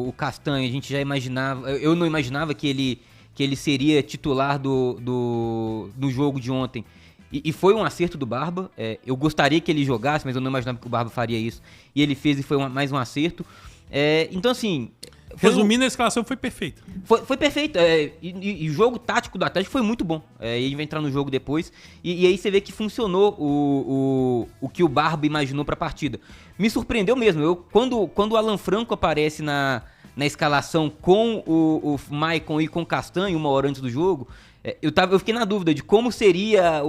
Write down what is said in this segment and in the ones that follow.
o Castanho, a gente já imaginava, eu não imaginava que ele seria titular do jogo de ontem. E foi um acerto do Barba. Eu gostaria que ele jogasse, mas eu não imaginava que o Barba faria isso. E ele fez e foi mais um acerto. Então, assim... Resumindo, a escalação foi perfeita. Foi perfeito. E o jogo tático do Atlético foi muito bom. E a gente vai entrar no jogo depois. E aí você vê que funcionou o que o Barba imaginou pra partida. Me surpreendeu mesmo. Quando o Alan Franco aparece na escalação com o Maicon e com o Castanho, 1 hora antes do jogo... Eu fiquei na dúvida de como seria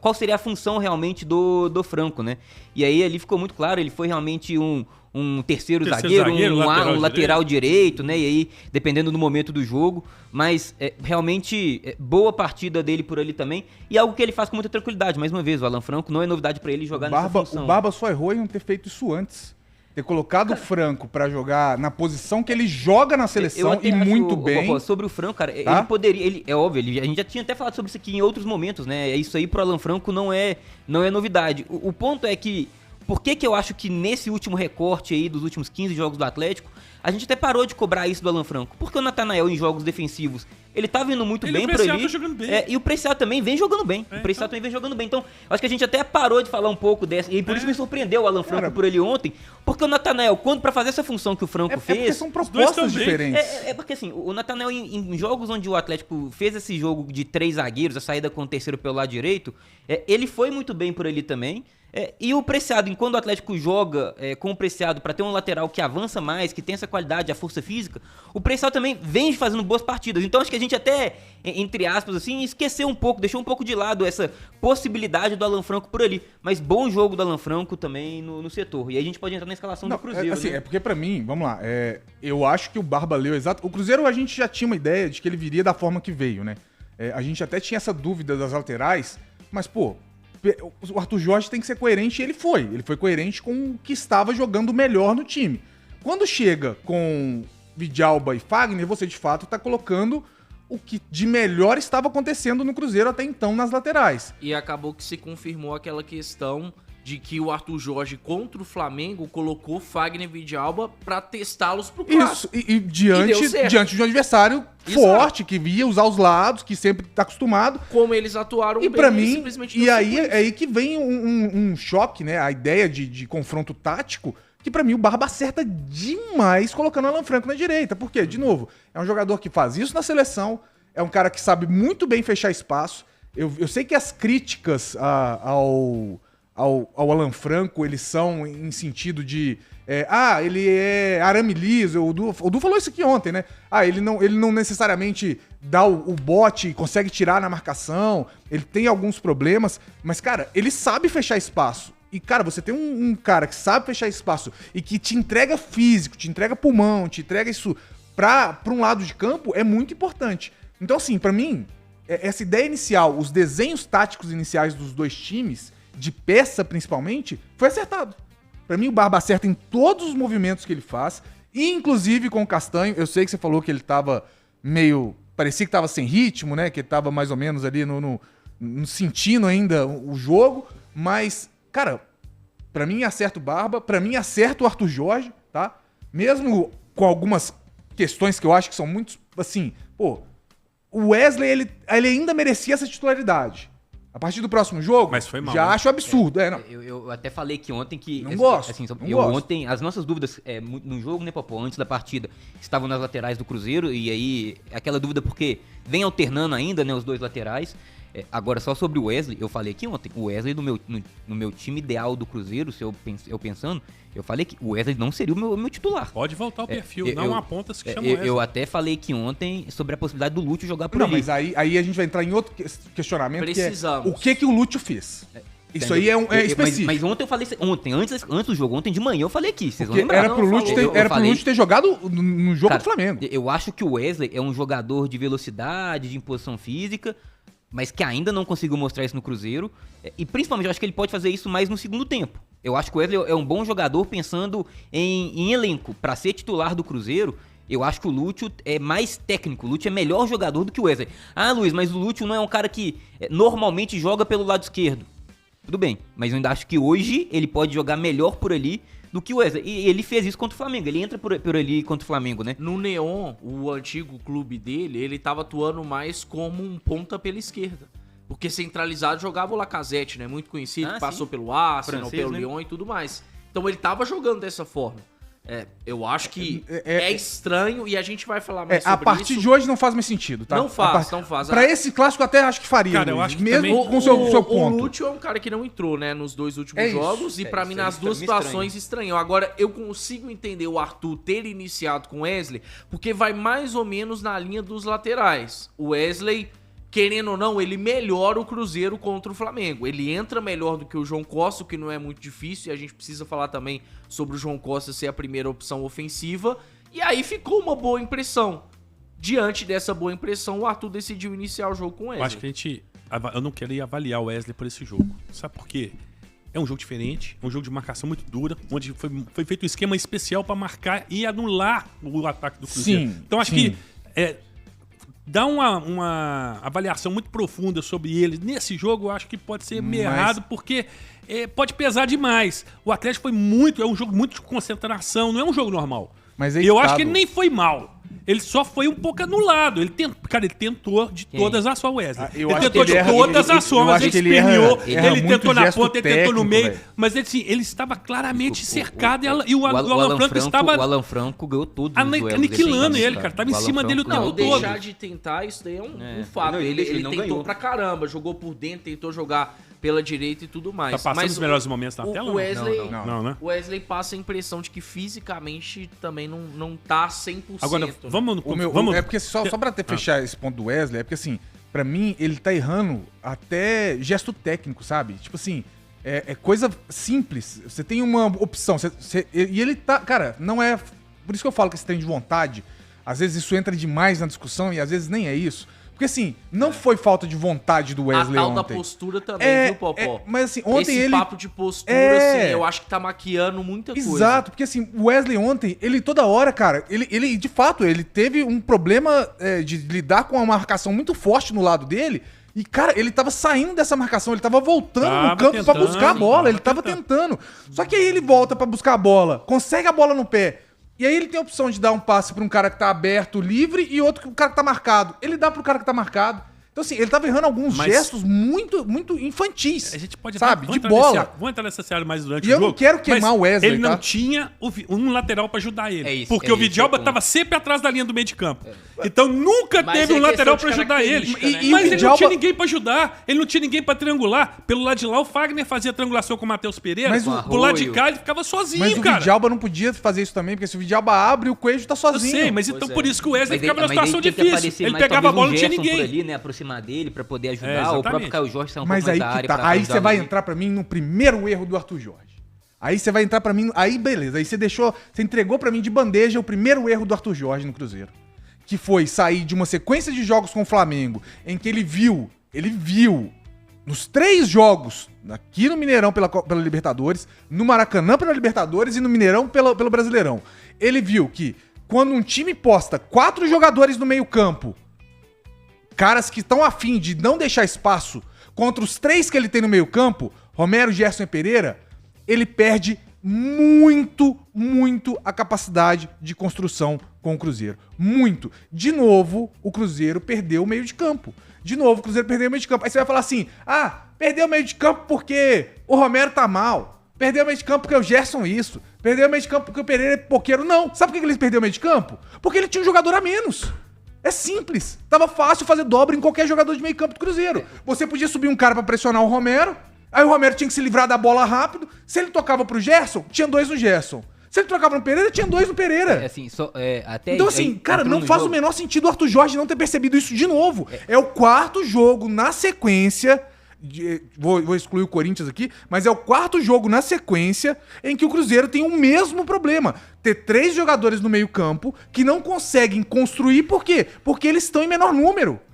qual seria a função realmente do Franco, né? E aí ali ficou muito claro, ele foi realmente um terceiro zagueiro, um lateral direito, né? E aí, dependendo do momento do jogo, mas realmente boa partida dele por ali também, e algo que ele faz com muita tranquilidade. Mais uma vez, o Alan Franco não é novidade pra ele jogar nessa função. O Barba só errou em não ter feito isso antes. Ter colocado o Franco pra jogar na posição que ele joga na seleção e muito bem. Sobre o Franco, cara, ele poderia... é óbvio, a gente já tinha até falado sobre isso aqui em outros momentos, né? Isso aí pro Alan Franco não é novidade. O ponto é que... Por que eu acho que nesse último recorte aí dos últimos 15 jogos do Atlético, a gente até parou de cobrar isso do Alan Franco? Porque o Natanael em jogos defensivos, ele tá vindo muito bem por ali. Tá jogando bem. E o Preciado também vem jogando bem. Também vem jogando bem. Então, acho que a gente até parou de falar um pouco dessa. E por isso me surpreendeu o Alan Franco por ele ontem. Porque o Natanael, pra fazer essa função que o Franco fez... Porque são propostas diferentes. Porque assim, o Natanael em jogos onde o Atlético fez esse jogo de 3 zagueiros, a saída com o terceiro pelo lado direito, ele foi muito bem por ali também. E o Preciado, enquanto o Atlético joga com o Preciado para ter um lateral que avança mais, que tem essa qualidade, a força física, o Preciado também vem fazendo boas partidas. Então acho que a gente até, entre aspas, assim, esqueceu um pouco, deixou um pouco de lado essa possibilidade do Alan Franco por ali. Mas bom jogo do Alan Franco também no setor. E aí a gente pode entrar na escalação do Cruzeiro. Assim, né? Porque pra mim, vamos lá, eu acho que o Barba leu exato. O Cruzeiro a gente já tinha uma ideia de que ele viria da forma que veio, né? A gente até tinha essa dúvida das laterais, mas, pô, o Arthur Jorge tem que ser coerente, e ele foi. Ele foi coerente com o que estava jogando melhor no time. Quando chega com Vidalba e Fagner, você de fato está colocando o que de melhor estava acontecendo no Cruzeiro até então nas laterais. E acabou que se confirmou aquela questão de que o Arthur Jorge contra o Flamengo colocou Fagner e Vidalba para testá-los pro clássico. Isso, e diante de um adversário forte, que via usar os lados, que sempre tá acostumado. Como eles atuaram bem, pra mim, e aí que vem um choque, né? A ideia de confronto tático, que pra mim o Barba acerta demais colocando o Alan Franco na direita. Por quê? De novo, é um jogador que faz isso na seleção, é um cara que sabe muito bem fechar espaço. Eu sei que as críticas ao Alan Franco, eles são em sentido de... ele é arame liso. O Du falou isso aqui ontem, né? Ele não necessariamente dá o bote e consegue tirar na marcação. Ele tem alguns problemas. Mas, cara, ele sabe fechar espaço. E, cara, você tem um cara que sabe fechar espaço e que te entrega físico, te entrega pulmão, te entrega isso pra um lado de campo, é muito importante. Então, assim, pra mim, essa ideia inicial, os desenhos táticos iniciais dos dois times, de peça principalmente, foi acertado. Pra mim, o Barba acerta em todos os movimentos que ele faz, inclusive com o Castanho. Eu sei que você falou que ele tava meio... parecia que tava sem ritmo, né? Que ele tava mais ou menos ali no sentindo ainda o jogo, mas, cara, pra mim acerta o Barba, pra mim acerta o Arthur Jorge, tá? Mesmo com algumas questões que eu acho que são muito, assim, pô, o Wesley, ele ainda merecia essa titularidade. A partir do próximo jogo, mas foi mal, já né? Acho absurdo. Eu até falei que ontem que... Não gosto. Assim, não gosto. Ontem, as nossas dúvidas no jogo, né, Popó, antes da partida, estavam nas laterais do Cruzeiro, e aí aquela dúvida porque vem alternando ainda, né, os dois laterais. Agora, só sobre o Wesley, eu falei aqui ontem, o Wesley no meu time ideal do Cruzeiro, se eu pensando, eu falei que o Wesley não seria o meu titular. Pode voltar ao perfil, não aponta-se que chama o Wesley. Eu até falei aqui ontem sobre a possibilidade do Lúcio jogar por ali. Não, mas aí a gente vai entrar em outro questionamento, Precisamos. que é o que o Lúcio fez. Isso aí é específico. Mas ontem eu falei, antes do jogo, ontem de manhã eu falei aqui, vocês vão Porque lembrar. Era pro Lúcio ter jogado no jogo do Flamengo. Eu acho que o Wesley é um jogador de velocidade, de imposição física, mas que ainda não conseguiu mostrar isso no Cruzeiro. E principalmente eu acho que ele pode fazer isso mais no segundo tempo. Eu acho que o Wesley é um bom jogador pensando em elenco. Para ser titular do Cruzeiro, eu acho que o Lúcio é mais técnico. O Lúcio é melhor jogador do que o Wesley. Ah, Luiz, mas o Lúcio não é um cara que normalmente joga pelo lado esquerdo. Tudo bem, mas eu ainda acho que hoje ele pode jogar melhor por ali do que o Wesley. E ele fez isso contra o Flamengo. Ele entra por ali contra o Flamengo, né? No Neon, o antigo clube dele, ele tava atuando mais como um ponta pela esquerda. Porque centralizado jogava o Lacazette, né? Muito conhecido, que passou pelo Arsenal, francês, pelo né? Lyon e tudo mais. Então ele tava jogando dessa forma. Eu acho que é estranho e a gente vai falar mais sobre isso. A partir de hoje não faz mais sentido, tá? Não faz, não faz. Pra esse clássico eu até acho que faria, Cara, eu Luiz, acho que mesmo também- com o seu ponto. O Lúcio é um cara que não entrou, né, nos 2 últimos É isso. jogos e pra mim isso nas aí duas me situações estranhou. Agora, eu consigo entender o Arthur ter iniciado com o Wesley, porque vai mais ou menos na linha dos laterais. O Wesley, querendo ou não, ele melhora o Cruzeiro contra o Flamengo. Ele entra melhor do que o João Costa, o que não é muito difícil, e a gente precisa falar também sobre o João Costa ser a primeira opção ofensiva. E aí ficou uma boa impressão. Diante dessa boa impressão, o Arthur decidiu iniciar o jogo com o Wesley. Eu acho que eu não queria avaliar o Wesley por esse jogo. Sabe por quê? É um jogo diferente, é um jogo de marcação muito dura, onde foi feito um esquema especial pra marcar e anular o ataque do Cruzeiro. Sim, Então acho sim. que dar uma avaliação muito profunda sobre ele nesse jogo, eu acho que pode ser meio errado, porque pode pesar demais. O Atlético é um jogo muito de concentração, não é um jogo normal. Mas aí E eu tá, acho que ele Du. nem foi mal. Ele só foi um pouco anulado. Ele tentou de todas as formas, Wesley. Eu Ele acho tentou que ele de erra- todas eu as formas, acho ele que ele espremeu, erra ele muito tentou na gesto ponta, ele tentou no técnico, meio, velho. mas ele estava claramente cercado e O o Alan Franco estava O Alan Franco ganhou todos os duelos. aniquilando desse ele, jogo, cara. Tava em O Alan cima dele o Franco tempo Não, todo. deixar de tentar, isso daí é um É. fato. Não, Ele não tentou ganhou. pra caramba, jogou por dentro, tentou jogar pela direita e tudo mais. Tá passando Mas os melhores momentos na o tela? O Wesley, Não. Não, né? o Wesley passa a impressão de que fisicamente também não tá 100%. Agora, né? vamos... É porque só pra fechar esse ponto do Wesley, é porque assim, pra mim, ele tá errando até gesto técnico, sabe? Tipo assim, é coisa simples. Você tem uma opção, e ele tá... Cara, não é... Por isso que eu falo que esse trem de vontade, às vezes isso entra demais na discussão e às vezes nem é isso. Porque assim, não foi falta de vontade do Wesley a tal ontem. da postura também, viu, Popó? Mas assim, ontem Esse ele... papo de postura, assim, eu acho que tá maquiando muita coisa. Exato, porque assim, o Wesley ontem, ele toda hora, cara, ele de fato, ele teve um problema de lidar com uma marcação muito forte no lado dele. E, cara, ele tava saindo dessa marcação, ele tava voltando no campo pra buscar a bola, ele tava tentando. Só que aí ele volta pra buscar a bola, consegue a bola no pé. E aí ele tem a opção de dar um passe pra um cara que tá aberto, livre, e outro pro cara que tá marcado. Ele dá pro cara que tá marcado. Então, assim, ele tava errando alguns gestos muito, muito infantis. A gente pode sabe? vamos De entrar bola. Vamos entrar nessa série mais durante E o eu jogo. não quero queimar mas o Wesley, ele não tá? tinha um lateral pra ajudar ele. É isso, porque é o isso, Vidalba é o ponto. tava sempre atrás da linha do meio de campo. Então nunca Mas teve é um lateral questão pra de ajudar ele. característica, né? E o Mas ele não Vidalba- tinha ninguém pra ajudar. Ele não tinha ninguém pra triangular. Pelo lado de lá, o Fagner fazia triangulação com o Matheus Pereira. Mas Pro lado de cá, ele ficava sozinho, Mas o cara. Vidalba não podia fazer isso também, porque se o Vidalba abre, o Coelho tá Eu sozinho. sei, mas então Pois é. por isso que o Wesley Mas ficava aí- numa mas aí situação tem que difícil. aparecer Ele mais, pegava a talvez, bola e um não tinha Gerson ninguém. por ali, né, aproximar dele pra poder ajudar. É, o próprio exatamente. Caio Jorge sai um Mas pouco aí mais da que área tá. pra Aí ajudar você vai ele. entrar pra mim no primeiro erro do Arthur Jorge. Aí você vai entrar pra mim. Aí beleza. Aí você entregou pra mim de bandeja o primeiro erro do Arthur Jorge no Cruzeiro. Que foi sair de uma sequência de jogos com o Flamengo, em que ele viu nos 3 jogos, aqui no Mineirão pela Libertadores, no Maracanã pela Libertadores e no Mineirão pelo Brasileirão. Ele viu que quando um time posta 4 jogadores no meio-campo, caras que estão afim de não deixar espaço contra os 3 que ele tem no meio-campo, Romero, Gerson e Pereira, ele perde muito a capacidade de construção com o Cruzeiro. Muito. De novo, o Cruzeiro perdeu o meio de campo. De novo, o Cruzeiro perdeu o meio de campo. Aí você vai falar assim: perdeu o meio de campo porque o Romero tá mal. Perdeu o meio de campo porque o Gerson isso. Perdeu o meio de campo porque o Pereira é pipoqueiro. Não. Sabe por que ele perdeu o meio de campo? Porque ele tinha um jogador a menos. É simples. Tava fácil fazer dobra em qualquer jogador de meio campo do Cruzeiro. Você podia subir um cara pra pressionar o Romero, aí o Romero tinha que se livrar da bola rápido. Se ele tocava pro Gerson, tinha 2 no Gerson. Se ele trocava no Pereira, tinha 2 no Pereira. Até Então, aí- assim, aí cara, entrou não no faz jogo. o menor sentido o Arthur Jorge não ter percebido isso de novo. É o 4º jogo na sequência. Vou excluir o Corinthians aqui, mas é o 4º jogo na sequência em que o Cruzeiro tem o mesmo problema. Ter 3 jogadores no meio-campo que não conseguem construir, por quê? Porque eles estão em menor número.